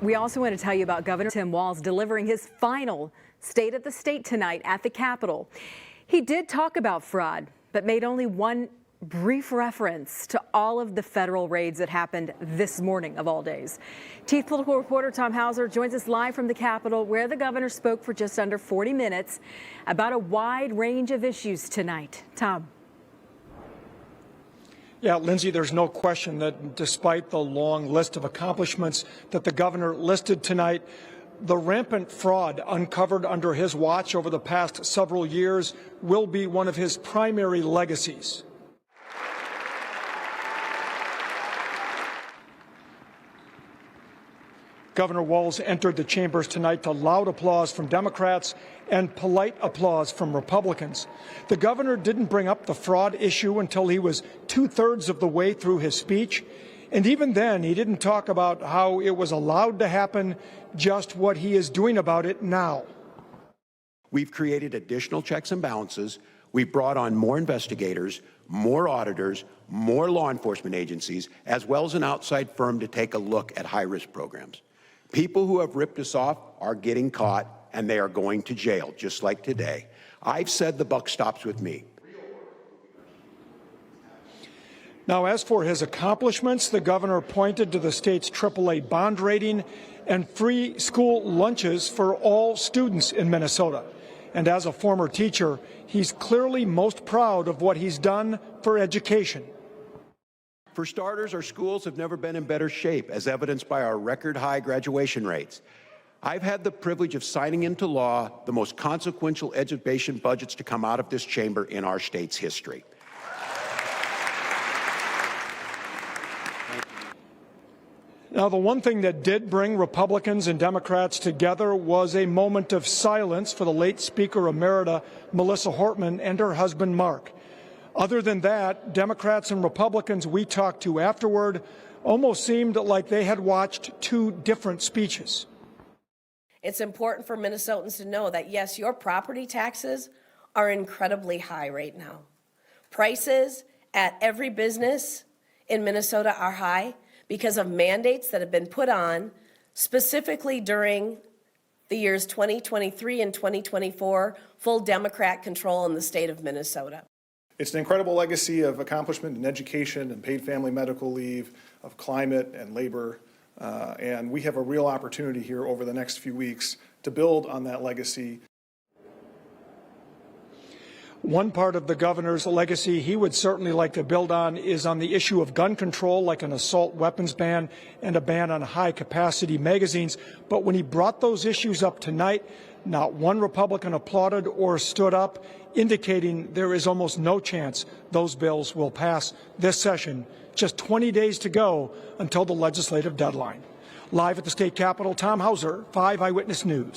We also want to tell you about Governor Tim Walz delivering his final State of the State tonight at the Capitol. He did talk about fraud, but made only one brief reference to all of the federal raids that happened this morning of all days. Chief Political Reporter Tom Hauser joins us live from the Capitol, where the governor spoke for just under 40 minutes about a wide range of issues tonight. Tom. Yeah, Lindsay, there's no question that despite the long list of accomplishments that the governor listed tonight, the rampant fraud uncovered under his watch over the past several years will be one of his primary legacies. Governor Walz entered the chambers tonight to loud applause from Democrats and polite applause from Republicans. The governor didn't bring up the fraud issue until he was two-thirds of the way through his speech. And even then, he didn't talk about how it was allowed to happen, just what he is doing about it now. We've created additional checks and balances. We've brought on more investigators, more auditors, more law enforcement agencies, as well as an outside firm to take a look at high-risk programs. People who have ripped us off are getting caught, and they are going to jail, just like today. I've said the buck stops with me. Now, as for his accomplishments, the governor pointed to the state's AAA bond rating and free school lunches for all students in Minnesota. And as a former teacher, he's clearly most proud of what he's done for education. For starters, our schools have never been in better shape, as evidenced by our record-high graduation rates. I've had the privilege of signing into law the most consequential education budgets to come out of this chamber in our state's history. Now, the one thing that did bring Republicans and Democrats together was a moment of silence for the late Speaker Emerita Melissa Hortman and her husband Mark. Other than that, Democrats and Republicans we talked to afterward almost seemed like they had watched two different speeches. It's important for Minnesotans to know that, yes, your property taxes are incredibly high right now. Prices at every business in Minnesota are high because of mandates that have been put on specifically during the years 2023 and 2024, full Democrat control in the state of Minnesota. It's an incredible legacy of accomplishment in education and paid family medical leave, of climate and labor, and we have a real opportunity here over the next few weeks to build on that legacy. One part of the governor's legacy he would certainly like to build on is on the issue of gun control, like an assault weapons ban and a ban on high-capacity magazines. But when he brought those issues up tonight, not one Republican applauded or stood up, indicating there is almost no chance those bills will pass this session. Just 20 days to go until the legislative deadline. Live at the state capitol, Tom Hauser, 5 Eyewitness News.